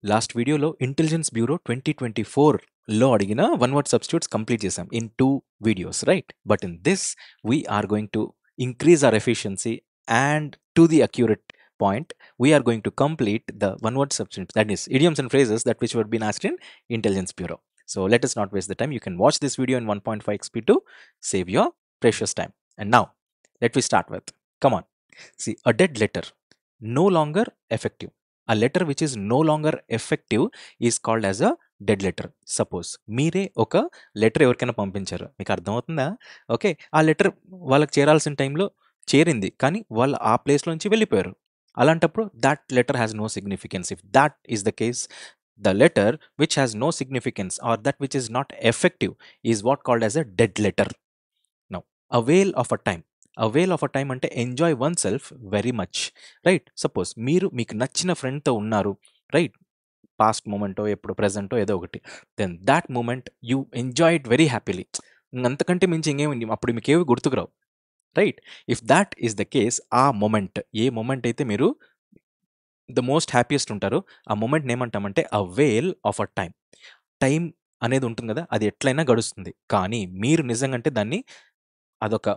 Last వీడియోలో intelligence bureau 2024లో అడిగిన one word substitutes complete చేసాం in 2 videos, right? But in this we are going to increase our efficiency, and to the accurate point we are going to complete the one word substitutes, that is idioms and phrases that which were been asked in intelligence bureau. So let us not waste the time. You can watch this video in 1.5 speed to save your precious time. And now let me start with, come on, see, a dead letter no longer effective. A letter which is no longer effective is called as a dead letter. Suppose మీరే ఒక letter ఎవరికైనా పంపించారు, మీకు అర్థమవుతుందా? Okay, ఆ letter వాళ్ళకి చేరాల్సిన టైంలో చేరింది, కానీ వాళ్ళు ఆ ప్లేస్లో నుంచి వెళ్ళిపోయారు. అలాంటప్పుడు that letter has no significance. If that is the case, the letter which has no significance or that which is not effective is what called as a dead letter. Now, a whale of a time. A whale of a time అంటే enjoy oneself very much, right? Suppose మీరు మీకు నచ్చిన ఫ్రెండ్తో ఉన్నారు, right? Past మూమెంటో ఎప్పుడు ప్రెజెంటో ఏదో ఒకటి, then that moment you enjoy it very happily. అంతకంటే మించి ఇంకేమి అప్పుడు మీకు ఏవి గుర్తుకురావు, right? If that is the case, ఆ మొమెంట్, ఏ మొమెంట్ అయితే మీరు ద మోస్ట్ హ్యాపీయెస్ట్ ఉంటారో ఆ మొమెంట్ ఏమంటామంటే a whale of a time. Time అనేది ఉంటుంది కదా, అది ఎట్లయినా గడుస్తుంది, కానీ మీరు నిజంగా అంటే దాన్ని అదొక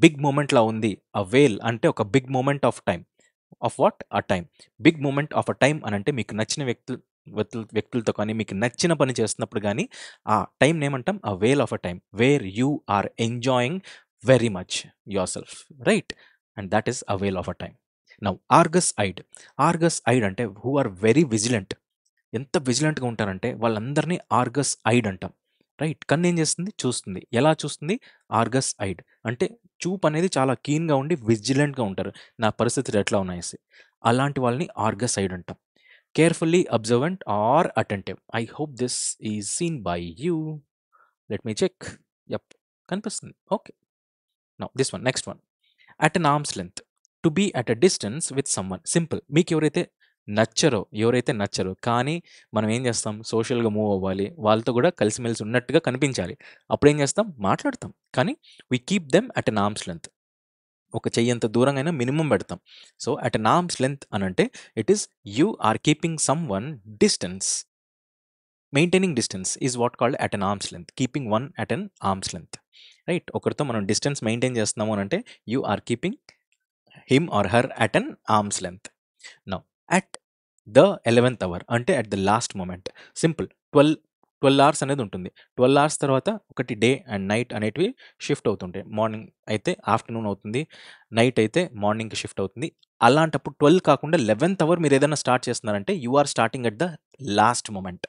బిగ్ మూమెంట్లా ఉంది. అ వేల్ అంటే ఒక big moment of time. Of what? A time. Big moment of a time అని అంటే మీకు నచ్చిన వ్యక్తులతో కానీ మీకు నచ్చిన పని చేస్తున్నప్పుడు కానీ ఆ టైం ఏమంటాం? A whale of a time where you are enjoying very much yourself, right? And that is a whale of a time. Now, Argus eyed. Argus eyed అంటే హూ ఆర్ వెరీ విజిలెంట్. ఎంత విజిలెంట్గా ఉంటారంటే వాళ్ళందరినీ ఆర్గస్ ఐడ్ అంటాం, right? కన్ను ఏం చేస్తుంది? చూస్తుంది. ఎలా చూస్తుంది? ఆర్గస్ ఐడ్ అంటే చూపు అనేది చాలా కీన్గా ఉండి విజిలెంట్గా ఉంటారు, నా పరిస్థితులు ఎట్లా ఉన్నాయేసి. అలాంటి వాళ్ళని ఆర్గస్ ఐడ్ అంటాం. Carefully observant or attentive. I hope this is seen by you. Let me check. Yup, కనిపిస్తుంది. Okay. Now this one, next one, at an arm's length. To be at a distance with someone. Simple. మీకు ఎవరైతే నచ్చరో కానీ మనం ఏం చేస్తాం? సోషల్గా move అవ్వాలి, వాళ్ళతో కూడా కలిసిమెలిసి ఉన్నట్టుగా కనిపించాలి. అప్పుడు ఏం చేస్తాం? మాట్లాడతాం, కానీ we keep them at an arm's length. ఒక చెయ్యంత దూరంగా అయినా మినిమం పెడతాం. So at an arm's length అని అంటే it is you are keeping someone distance. Maintaining distance is what called at an arm's length. Keeping one at an arm's length, right? ఒకరితో మనం distance maintain చేస్తున్నాము అని అంటే you are keeping him or her at an arm's length. Now, at the 11th hour అంటే at the last moment. Simple. 12 hours అనేది ఉంటుంది. 12 hours తర్వాత ఒకటి డే అండ్ నైట్ అనేటివి షిఫ్ట్ అవుతుంటాయి. మార్నింగ్ అయితే ఆఫ్టర్నూన్ అవుతుంది, నైట్ అయితే మార్నింగ్కి షిఫ్ట్ అవుతుంది. అలాంటప్పుడు 12 కాకుండా 11th అవర్ మీరు ఏదైనా స్టార్ట్ చేస్తున్నారంటే you are starting at the last moment.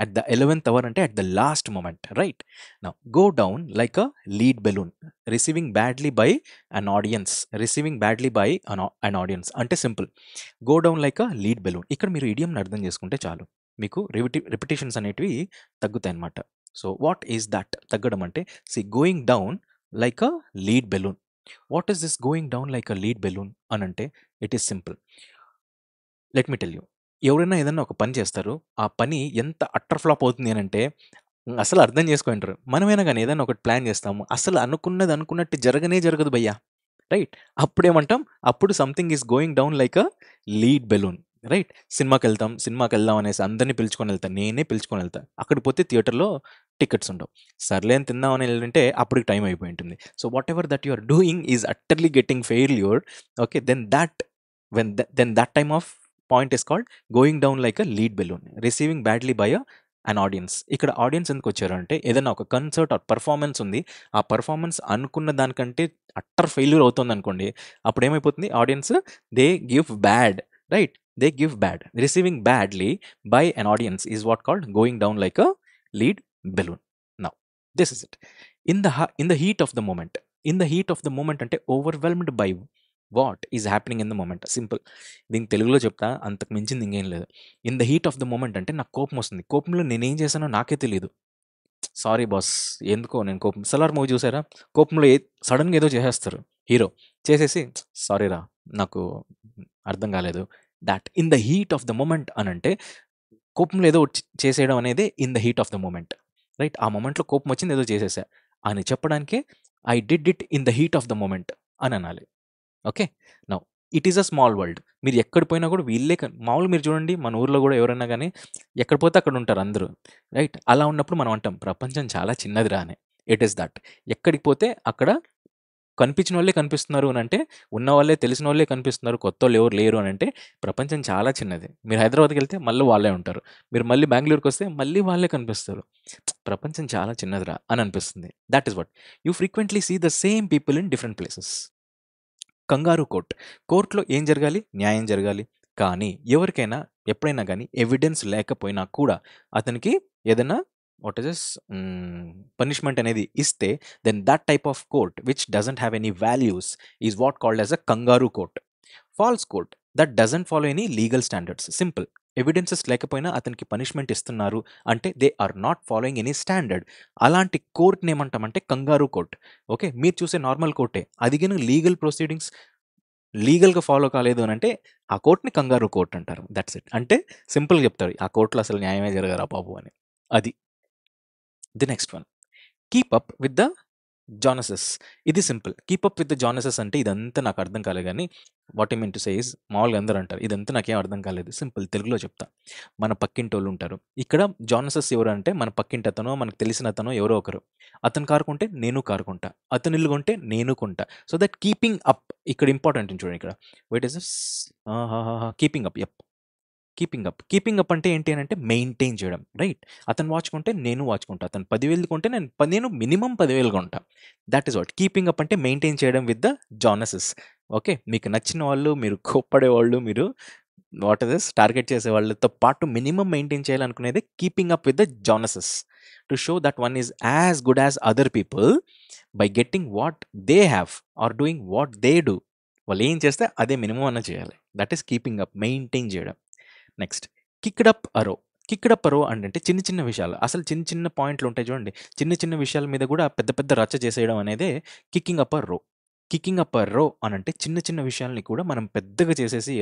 at the 11th hour అంటే at the last moment, right? Now, go down like a lead balloon, receiving badly by an audience. Receiving badly by an audience అంటే simple. Go down like a lead balloon. ఇక్కడ మీరు ఇడియంని అర్థం చేసుకుంటే చాలు, మీకు repetitions అనేటివి తగ్గుతాయి అన్నమాట. So what is that? తగ్గడం అంటే see going down like a lead balloon. What is this going down like a lead balloon అని అంటే it is simple. Let me tell you. ఎవరైనా ఏదన్నా ఒక పని చేస్తారు, ఆ పని ఎంత అట్టర్ ఫ్లాప్ అవుతుంది అని అంటే అసలు అర్థం చేసుకుంటారు. మనమైనా కానీ ఏదైనా ఒకటి ప్లాన్ చేస్తాము, అసలు అనుకున్నది అనుకున్నట్టు జరగనే జరగదు భయ్యా, రైట్? అప్పుడేమంటాం? అప్పుడు something is going down like a lead balloon, right? సినిమాకి వెళ్దాం అనేసి అందరినీ పిలుచుకొని వెళ్తాను, నేనే పిలుచుకొని వెళ్తాను. అక్కడికి పోతే థియేటర్లో టికెట్స్ ఉండవు. సర్లే అని తిందామని వెళ్ళింటే అప్పటికి టైం అయిపోయి ఉంటుంది. So whatever that you are doing is utterly getting failure. Okay, then that time of point is called going down like a lead balloon, receiving badly by an audience. ఇక్కడ audience ఎందుకు వచ్చారు అంటే ఏదైనా ఒక concert are performance ఉంది, ఆ performance అనుకున్న దానికంటే అట్టర్ ఫెయిల్యూర్ అవుతుంది అనుకోండి, అప్పుడు ఏమైపోతుంది? Audience they give bad, right? They give bad. Receiving badly by an audience is what called going down like a lead balloon. Now this is it. In the heat of the moment. In the heat of the moment అంటే overwhelmed by what is happening in the moment. Simple. దీనికి తెలుగులో చెప్తా, అంతకు మించింది ఇంకేం లేదు. In the heat of the moment అంటే నాకు కోపం వస్తుంది, కోపంలో నేనేం చేశానో నాకే తెలియదు. సారీ బాస్, ఎందుకో నేను కోపం. సలార్ మూవీ చూసారా? కోపంలో సడన్గా ఏదో చేసేస్తారు హీరో, చేసేసి సారీ రా, నాకు అర్థం కాలేదు. That in the heat of the moment అని అంటే కోపంలో ఏదో చేసేయడం అనేది in the heat of the moment, right? ఆ మూమెంట్లో కోపం వచ్చింది, ఏదో చేసేసా అని చెప్పడానికే I did it in the heat of the moment అని అనాలి. Okay. Now it is a small world. మీరు ఎక్కడ పోయినా కూడా వీళ్ళే మామూలుగా మీరు చూడండి మన ఊర్లో కూడా ఎవరైనా కానీ ఎక్కడ పోతే అక్కడ ఉంటారు అందరూ, రైట్? అలా ఉన్నప్పుడు మనం అంటాం ప్రపంచం చాలా చిన్నదిరా అని. It is that. ఎక్కడికి పోతే అక్కడ కనిపించిన వాళ్ళే కనిపిస్తున్నారు అని అంటే, ఉన్న వాళ్ళే తెలిసిన వాళ్ళే కనిపిస్తున్నారు, కొత్త వాళ్ళు ఎవరు లేరు అని అంటే ప్రపంచం చాలా చిన్నది. మీరు హైదరాబాద్కి వెళ్తే మళ్ళీ వాళ్ళే ఉంటారు, మీరు మళ్ళీ బెంగళూరుకి వస్తే మళ్ళీ వాళ్ళే కనిపిస్తారు. ప్రపంచం చాలా చిన్నదిరా అని అనిపిస్తుంది. That is what you frequently see the same people in different places. Kangaroo court. కోర్టులో ఏం జరగాలి? న్యాయం జరగాలి. కానీ ఎవరికైనా ఎప్పుడైనా కానీ ఎవిడెన్స్ లేకపోయినా కూడా అతనికి ఏదైనా వాట్ ఇస్ పనిష్మెంట్ అనేది ఇస్తే, then that type of court which doesn't have any values is what called as a kangaroo court. False court that doesn't follow any legal standards. Simple. Evidences లేకపోయినా అతనికి punishment ఇస్తున్నారు అంటే they are not following any standard. అలాంటి కోర్ట్ని ఏమంటామంటే కంగారు court. Okay, మీరు చూసే నార్మల్ కోర్టే అది కానీ లీగల్ ప్రొసీడింగ్స్ లీగల్గా ఫాలో కాలేదు అని అంటే ఆ కోర్ట్ని కంగారు కోర్ట్ అంటారు. That's it. అంటే సింపుల్గా చెప్తారు ఆ కోర్టులో అసలు న్యాయమే జరగరా బాబు అని. అది the next one. Keep up with the Joneses. ఇది simple. Keep up with the Joneses అంటే ఇదంతా నాకు అర్థం కాలేదు, కానీ what I mean to say is, మామూలుగా అందరూ అంటారు ఇదంతా నాకేం అర్థం కాలేదు. సింపుల్ తెలుగులో చెప్తా. మన పక్కింటోళ్ళు ఉంటారు. ఇక్కడ జానసెస్ ఎవరు అంటే మన పక్కింటి అతనో మనకు తెలిసిన అతనో ఎవరో ఒకరు. అతను కారుకుంటే నేను కారుకుంటా, అతను ఇల్లు కొంటే నేను కొంటా. సో దట్ కీపింగ్ అప్ ఇక్కడ ఇంపార్టెంట్ చూడండి. ఇక్కడ weight is keeping up. Yup, keeping up. Keeping up అంటే ఏంటి అని అంటే మెయింటైన్ చేయడం, రైట్? అతను వాచ్ కొంటే నేను వాచ్ కొంటా, అతను 10,000 కొంటే నేను మినిమం 10,000 కొంటా. That is what keeping up అంటే, మెయింటైన్ చేయడం విత్ ద జానసెస్. ఓకే, మీకు నచ్చిన వాళ్ళు, మీరు కోప్పడే వాళ్ళు, మీరు వాట్ ఇస్ దిస్ టార్గెట్ చేసే వాళ్ళతో పాటు మినిమం మెయింటైన్ చేయాలనుకునేది keeping up with the Joneses, to show that one is as good as other people by getting what they have or doing what they do. వాళ్ళు ఏం చేస్తే అదే minimum అన్న చేయాలి. That is keeping up, maintain చేయడం. Next, kicked up a row. Kicked up a row అంటే చిన్న చిన్న విషయాలు, అసలు చిన్న చిన్న పాయింట్లు ఉంటాయి చూడండి, చిన్న చిన్న విషయాల మీద కూడా పెద్ద పెద్ద రచ్చ చేసేయడం అనేదే కిక్కింగ్ అప్ అ రో. కిక్కింగ్ అప్ అ రో అని అంటే చిన్న చిన్న విషయాల్ని కూడా మనం పెద్దగా చేసేసి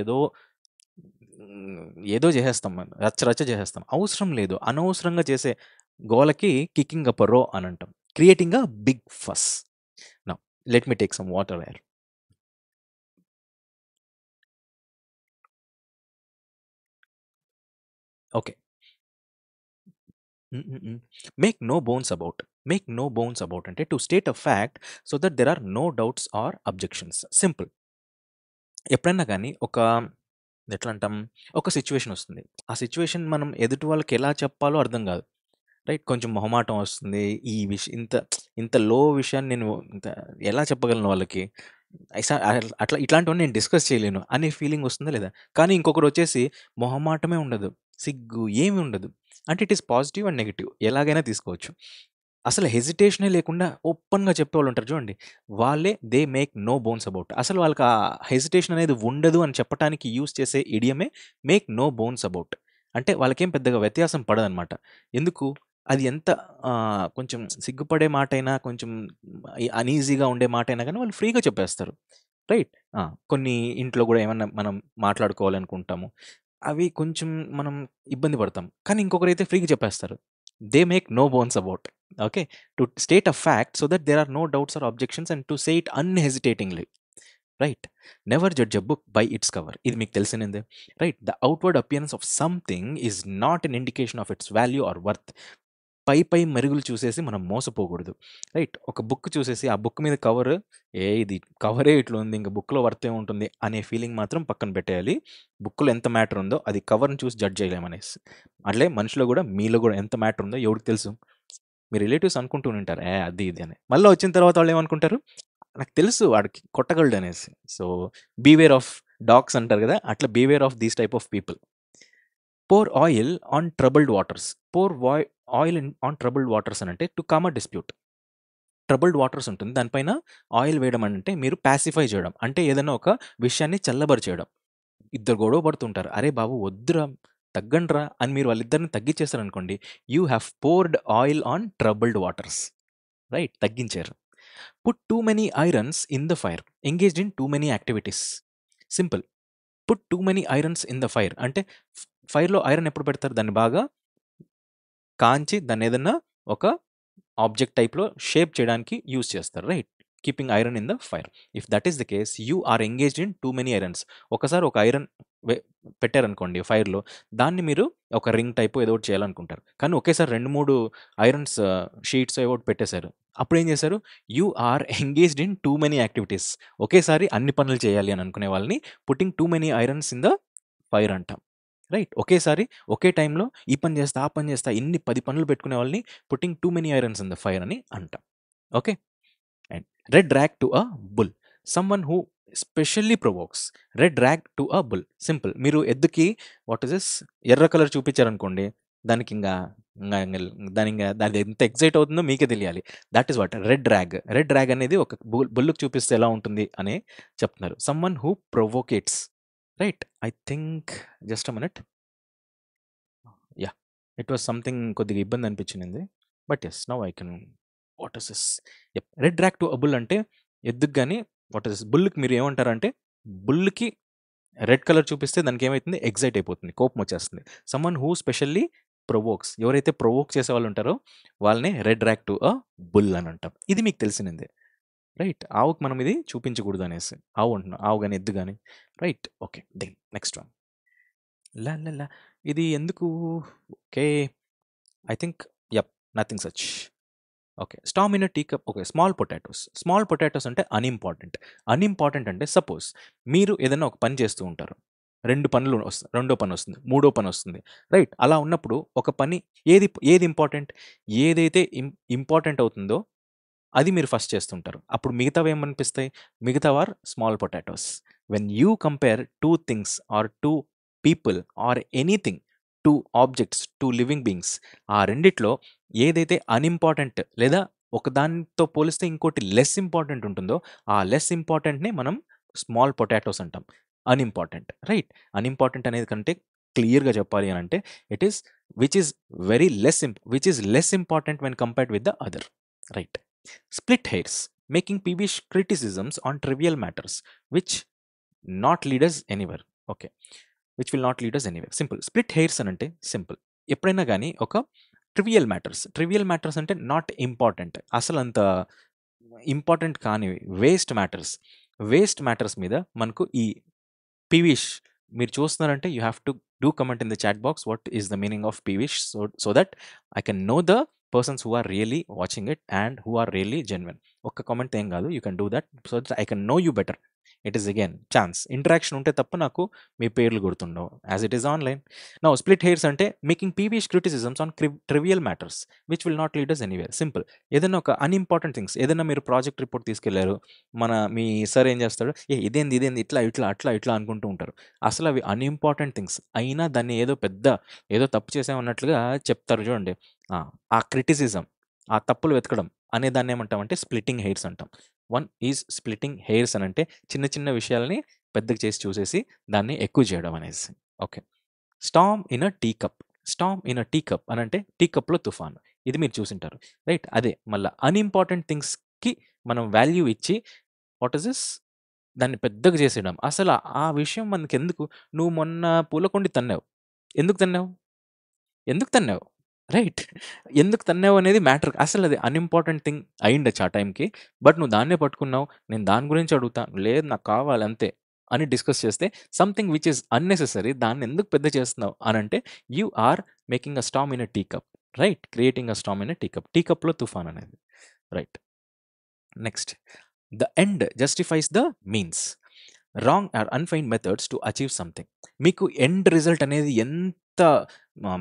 ఏదో చేసేస్తాం, మనం రచ్చ రచ్చ చేసేస్తాం. అవసరం లేదు, అనవసరంగా చేసే గోలకి కిక్కింగ్ అప్ అ రో అని అంటాం. Creating a big fuss. Now let me take some water where. Okay. Make no bones about. Make no bones about అంటే to state a fact so that there are no doubts or objections. Simple. ఎప్పుడైనా కానీ ఎట్లా అంటాం, ఒక situation వస్తుంది. ఆ situation మనం ఎదుటి వాళ్ళకి ఎలా చెప్పాలో అర్థం కాదు, రైట్? కొంచెం మొహమాటం వస్తుంది. ఈ ఇంత ఇంత లో విషయాన్ని నేను ఇంత ఎలా చెప్పగలను వాళ్ళకి, అట్లా ఇట్లాంటివన్నీ నేను డిస్కస్ చేయలేను అనే ఫీలింగ్ వస్తుందా లేదా? కానీ ఇంకొకరు వచ్చేసి మొహమాటమే ఉండదు, సిగ్గు ఏమి ఉండదు. అంటే it is positive and negative ఎలాగైనా తీసుకోవచ్చు. అసలు హెజిటేషనే లేకుండా ఓపెన్గా చెప్పేవాళ్ళు ఉంటారు చూడండి, వాళ్ళే they make no bones about. అసలు వాళ్ళకి ఆ హెజిటేషన్ అనేది ఉండదు అని చెప్పడానికి యూస్ చేసే ఇడియమే మేక్ నో బోన్స్ అబౌట్. అంటే వాళ్ళకేం పెద్దగా వ్యత్యాసం పడదనమాట. ఎందుకు? అది ఎంత కొంచెం సిగ్గుపడే మాటైనా, కొంచెం అనీజీగా ఉండే మాటైనా కానీ వాళ్ళు ఫ్రీగా చెప్పేస్తారు, రైట్? కొన్ని ఇంట్లో కూడా ఏమన్నా మనం మాట్లాడుకోవాలనుకుంటాము, అవి కొంచెం మనం ఇబ్బంది పడతాం, కానీ ఇంకొకరైతే ఫ్రీగా చెప్పేస్తారు. They make no bones about. Okay, to state a fact so that there are no doubts or objections and to say it unhesitatingly, right? Never judge a book by its cover. ఇది మీకు తెలిసినదే, right? The outward appearance of something is not an indication of its value or worth. పై పై మెరుగులు చూసేసి మనం మోసపోకూడదు, right? ఒక బుక్ చూసేసి ఆ బుక్ మీద కవర్, ఇది కవరే ఇట్లా ఉంది, ఇంకా బుక్లో వర్త్ ఏముంటుంది అనే ఫీలింగ్ మాత్రం పక్కన పెట్టేయాలి. బుక్లో ఎంత మ్యాటర్ ఉందో అది కవర్ని చూసి జడ్జ్ చేయలేమనేసి. అట్లే మనిషిలో కూడా, మీలో కూడా ఎంత మ్యాటర్ ఉందో ఎవరికి తెలుసు? మీ రిలేటివ్స్ అనుకుంటూ ఉంటారు అది ఇది అని, మళ్ళీ వచ్చిన తర్వాత వాళ్ళు ఏమనుకుంటారు, నాకు తెలుసు వాడికి కొట్టగలడు అనేసి. సో బీవేర్ ఆఫ్ డాగ్స్ అంటారు కదా, అట్లా beware of these type of people. Pour oil on troubled waters. Pour oil on troubled waters అని అంటే to calm a dispute. Troubled waters ఉంటుంది, దానిపైన ఆయిల్ వేయడం అంటే మీరు ప్యాసిఫై చేయడం, అంటే ఏదైనా ఒక విషయాన్ని చల్లబరిచేయడం. ఇద్దరు గొడవ పడుతుంటారు, అరే బాబు వద్దురా, తగ్గండ్రా అని మీరు వాళ్ళిద్దరిని తగ్గించేస్తారనుకోండి, you have poured oil on troubled waters, right? తగ్గించారు. Put too many irons in the fire, engaged in too many activities. Simple. Put too many irons in the fire అంటే ఫైర్లో ఐరన్ ఎప్పుడు పెడతారు? దాన్ని బాగా కాంచి దాన్ని ఏదన్నా ఒక ఆబ్జెక్ట్ టైప్లో షేప్ చేయడానికి యూజ్ చేస్తారు, right? Keeping iron in the fire. If that is the case, you are engaged in too many irons. ఒకసారి ఒక ఐరన్ పెట్టారనుకోండి ఫైర్లో, దాన్ని మీరు ఒక రింగ్ టైప్ ఏదో ఒకటి చేయాలనుకుంటారు. కానీ ఒకేసారి 2-3 ఐరన్స్ షీట్స్ ఏవో ఒకటి పెట్టేశారు. అప్పుడు ఏం చేశారు? You are engaged in too many activities. ఒకేసారి అన్ని పనులు చేయాలి అని అనుకునే వాళ్ళని putting too many irons in the fire అంటాం. రైట్? ఒకేసారి ఒకే టైంలో ఈ పని చేస్తా, ఆ పని చేస్తా, ఇన్ని 10 పనులు పెట్టుకునే వాళ్ళని putting too many irons in the fire అని అంటాం. Okay? And red rag to a bull, someone who specially provokes. Red rag to a bull, simple. మీరు ఎద్దుకి వాట్ ఇస్ దిస్ ఎర్ర కలర్ చూపించారనుకోండి, దానికి ఇంకా దాని ఎంత ఎగ్జైట్ అవుతుందో మీకే తెలియాలి. That is what red rag. Red rag అనేది ఒక బుల్లుకి చూపిస్తే ఎలా ఉంటుంది అని చెప్తున్నారు. Someone who provokes. Right? I think just a minute. Yeah, it was something కొద్దిగా ఇబ్బంది అనిపించింది. But yes, now I can. What is this? Red rag to a bull అంటే ఎద్దుకు కానీ, వాట్ ఇస్ బుల్కి మీరు ఏమంటారంటే, బుల్కి రెడ్ కలర్ చూపిస్తే దానికి ఏమవుతుంది? ఎగ్జైట్ అయిపోతుంది, కోపం వచ్చేస్తుంది. సమ్మన్ హూ స్పెషల్లీ ప్రొవోక్స్, ఎవరైతే ప్రొవోక్ చేసే వాళ్ళు ఉంటారో వాళ్ళని red rag to a bull అని అంటాం. ఇది మీకు తెలిసినదే, రైట్? ఆవుకి మనం ఇది చూపించకూడదు అనేసి ఆవు అంటున్నాం, ఆవు కానీ ఎద్దు కానీ. Right? Okay, then next one. లా ఇది ఎందుకు? Okay, I think yup, nothing such. Okay, storm in a tea cup. Okay, small potatoes. Small potatoes అంటే అన్ఇంపార్టెంట్. అన్ఇంపార్టెంట్ అంటే సపోజ్ మీరు ఏదైనా ఒక పని చేస్తూ ఉంటారు, 2 పనులు వస్తుంది, రెండో పని వస్తుంది, మూడో పని వస్తుంది, రైట్? అలా ఉన్నప్పుడు ఒక పని ఏది ఇంపార్టెంట్, ఏదైతే ఇంపార్టెంట్ అవుతుందో అది మీరు ఫస్ట్ చేస్తుంటారు. అప్పుడు మిగతావి ఏమనిపిస్తాయి? మిగతావార్ small potatoes. When you compare two things or two people or anything, two objects, two living beings, ఆ రెండిట్లో ఏదైతే అన్ఇంపార్టెంట్ లేదా ఒక దానితో పోలిస్తే ఇంకోటి లెస్ ఇంపార్టెంట్ ఉంటుందో, ఆ లెస్ ఇంపార్టెంట్ని మనం స్మాల్ పొటాటోస్ అంటాం. Unimportant, right? అన్ఇంపార్టెంట్ అనేది కంటే క్లియర్గా చెప్పాలి అని అంటే it is which is which is less important when compared with the other, right? Split hairs, making peevish criticisms on trivial matters which not lead us anywhere. Okay, which will not lead us anywhere. Simple. Split hairs అని అంటే simple. ఎప్పుడైనా కానీ ఒక trivial matters అంటే not important, అసలు అంత important కానివి, waste matters మీద మనకు ఈ పీవిష్ మీరు చూస్తున్నారంటే you have to do comment in the chat box what is the meaning of peevish, so that I can know the persons who are really watching it and who are really genuine. ఒక్క comment ఏం కాదు, you can do that so that I can know you better. It is again chance, interaction ఉంటే తప్ప నాకు మీ పేర్లు గుర్తుండవు as it is online. Now split hairs అంటే making peevish criticisms on trivial matters which will not lead us anywhere. Simple. ఏదైనా ఒక unimportant things, ఏదైనా మీరు ప్రాజెక్ట్ రిపోర్ట్ తీసుకెళ్లారు, మీ సార్ ఏం చేస్తాడు, ఇదేంది ఇట్లా ఇట్లా అట్లా ఇట్లా అనుకుంటూ ఉంటారు. అసలు అవి అన్ఇంపార్టెంట్ థింగ్స్ అయినా దాన్ని ఏదో తప్పు చేసామన్నట్లుగా చెప్తారు చూడండి. ఆ క్రిటిసిజం, ఆ తప్పులు వెతకడం అనే దాన్ని ఏమంటామంటే స్ప్లిట్టింగ్ హెయిర్స్ అంటాం. వన్ ఈజ్ స్ప్లిట్టింగ్ హెయిర్స్ అని అంటే చిన్న చిన్న విషయాలని పెద్దగా చేసి చూసేసి దాన్ని ఎక్కువ చేయడం అనేసి. Okay, storm in a tea cup. Storm in a tea cup అని అంటే టీ కప్లో తుఫాను. ఇది మీరు చూసింటారు, రైట్? అదే మళ్ళీ అన్ఇంపార్టెంట్ థింగ్స్కి మనం వాల్యూ ఇచ్చి వాట్ ఇస్ దిస్ దాన్ని పెద్దగా చేసేయడం. అసలు ఆ విషయం మనకి ఎందుకు? నువ్వు మొన్న పూలకొండి తన్నావు, ఎందుకు తన్నావు? ఎందుకు తన్నావు? రైట్? ఎందుకు తన్నావు అనేది మ్యాటర్. అసలు అది అన్‌ఇంపార్టెంట్ థింగ్ అయ్యుండొచ్చు ఆ టైంకి. బట్ నువ్వు దాన్నే పట్టుకున్నావు. నేను దాని గురించి అడుగుతా. లేదు నాకు కావాలి అంతే అని డిస్కస్ చేస్తే సంథింగ్ విచ్ ఈస్ అన్నెసెసరీ దాన్ని ఎందుకు పెద్ద చేస్తున్నావు అనంటే you are making a storm in a tea cup, right? Creating a storm in a tea cup. Tea కప్‌లో తుఫాన్ అనేది, right? Next, the end justifies the means. Wrong or unfair methods to achieve something. మీకు end result అనేది ఎంత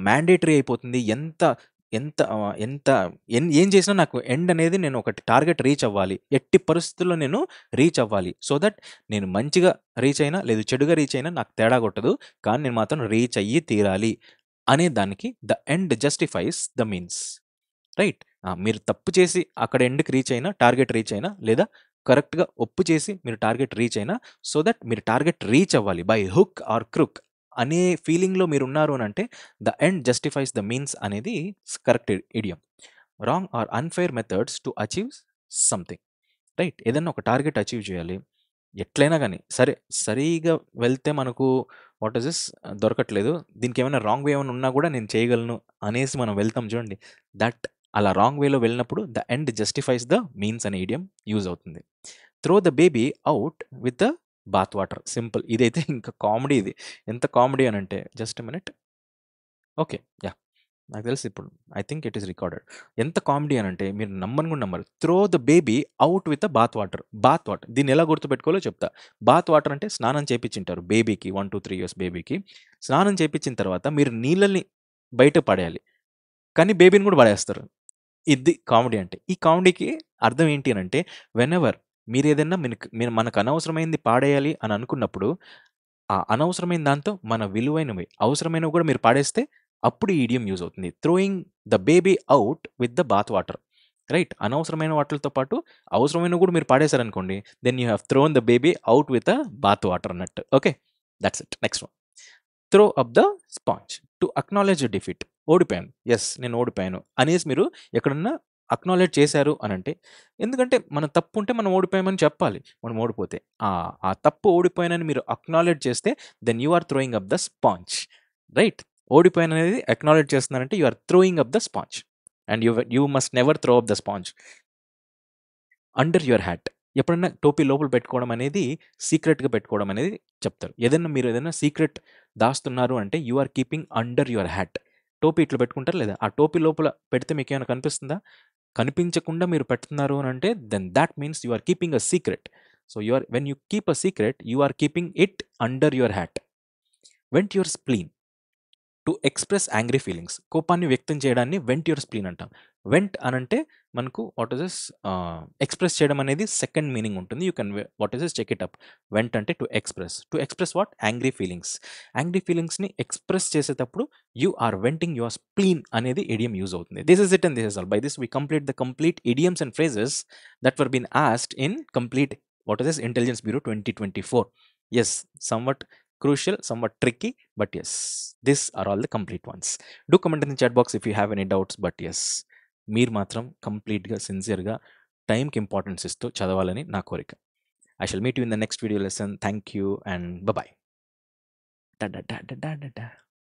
mandatory అయిపోతుంది, ఎంత ఎంత ఎంత ఏం చేసినా నాకు ఎండ్ అనేది నేను ఒకటి టార్గెట్ రీచ్ అవ్వాలి. ఎట్టి పరిస్థితుల్లో నేను రీచ్ అవ్వాలి. సో దట్ నేను మంచిగా రీచ్ అయినా, లేదు చెడుగా రీచ్ అయినా నాకు తేడా కొట్టదు. కానీ నేను మాత్రం రీచ్ అయ్యి తీరాలి అనే దానికి the end justifies the means, right? మీరు తప్పు చేసి అక్కడ ఎండ్‌కి రీచ్ అయినా, టార్గెట్ రీచ్ అయినా, లేదా కరెక్ట్‌గా ఒప్పు చేసి మీరు టార్గెట్ రీచ్ అయినా, సో దట్ మీరు టార్గెట్ రీచ్ అవ్వాలి బై హుక్ ఆర్ క్రుక్ అనే ఫీలింగ్‌లో మీరున్నారు అనంటే the end justifies the means అనేది correct idiom. Wrong or unfair methods to achieve something, right? ఏదన్నా ఒక టార్గెట్ అచీవ్ చేయాలి. ఎట్లైనా గానీ సరిగా వెళ్తే మనకు వాట్ ఈస్ దిస్ దొరకట్లేదు. దీనికేమైనా రాంగ్ వే ఏమైనా ఉన్నా కూడా నేను చేయగలను అనేసి మనం వెళ్తాం చూడండి. దట్ అలా రాంగ్ వేలో వెళ్ళినప్పుడు the end justifies the means అనే ఇడియం యూజ్ అవుతుంది. Throw the baby out with the bath water. Simple. ఇదైతే ఇంకా కామెడీ ఇది. ఎంత కామెడీ అని అంటే జస్ట్ మినిట్. ఓకే. యాహ్! నాకు తెలుసు ఇప్పుడు. I think it is recorded. ఎంత కామెడీ అని అంటే మీరు నమ్మను కూడా నమ్మరు. Throw the baby out with the bath water. Bath water. దీన్ని ఎలా గుర్తుపెట్టుకోవాలో చెప్తా. బాత్ వాటర్ అంటే స్నానం చేపించుంటారు బేబీకి 1, 2, 3 ఇయర్స్ బేబీకి. స్నానం చేపించిన తర్వాత మీరు నీళ్ళని బయట పడేయాలి. కానీ బేబీని కూడా పడేస్తారు. ఇది కామెడీ అంటే. ఈ కామెడీకి అర్థం ఏంటి అనంటే వెనెవర్ మీరేదన్నా మనకు అనవసరమైంది పాడేయాలి అని అనుకున్నప్పుడు, ఆ అనవసరమైన దాంతో మన విలువైనవి, అవసరమైనవి కూడా మీరు పాడేస్తే అప్పుడు ఈ ఇడియం యూజ్ అవుతుంది. Throwing the baby out with the bath water. Right? అనవసరమైన వాటిలతో పాటు అవసరమైనవి కూడా మీరు పాడేశారనుకోండి, then you have thrown the baby out with the bath water అన్నట్టు. Okay. That's it. Next one. Throw up the sponge to acknowledge defeat. ఓడిపోయాను. Yes, నేను ఓడిపోయాను అనేసి మీరు ఎక్కడన్నా అక్నాలెడ్జ్ చేశారు అనంటే, ఎందుకంటే మన తప్పు ఉంటే మనం ఓడిపోయామని చెప్పాలి. మనం ఓడిపోతే ఆ తప్పు ఓడిపోయానని మీరు అక్నాలెడ్జ్ చేస్తే then you are throwing up the sponge. Right? ఓడిపోయాననేది అక్నాలెడ్జ్ చేస్తున్నారంటే you are throwing up the sponge. And you must never throw up the sponge under your hat. ఎప్పుడన్నా టోపీ లోపల పెట్టుకోవడం అనేది సీక్రెట్‌గా పెట్టుకోవడం అనేది చెప్తారు. మీరు ఏదైనా సీక్రెట్ దాస్తున్నారు అంటే you are keeping under your hat. టోపీ ఇట్లా పెట్టుకుంటారు లేదా? ఆ టోపీ లోపల పెడితే మీకేమైనా కనిపిస్తుందా? కనిపించకుండా మీరు పెడుతున్నారు అనంటే then that means you are keeping a secret. So when you keep a secret you are keeping it under your hat. Vent your spleen to express angry feelings. కోపాన్ని వ్యక్తం చేయడాన్ని వెంట్ యువర్ స్ప్లీన్ అంటాం. Vent అనంటే మనకు what is this express చేయడం అనేది second meaning ఉంటుంది. You can what is this check it up. Vent అంటే to express what? Angry feelings. Angry ఫీలింగ్స్‌ని ఎక్స్‌ప్రెస్ చేసేటప్పుడు you are venting your spleen అనేది ఇడియం యూజ్ అవుతుంది. This is it and this is all. By this we complete the complete idioms and phrases that were been asked in complete what is this intelligence bureau 2024. Yes, somewhat crucial, somewhat tricky, but yes, these are all the complete ones. Do comment in the chat box if you have any doubts, but yes, మీరు మాత్రం కంప్లీట్‌గా సిన్సియర్‌గా టైంకి importance ఇస్తూ చదవాలని నా కోరిక. I shall meet you in the next video lesson. Thank you and bye-bye. Da, da, da, da, da, da, da.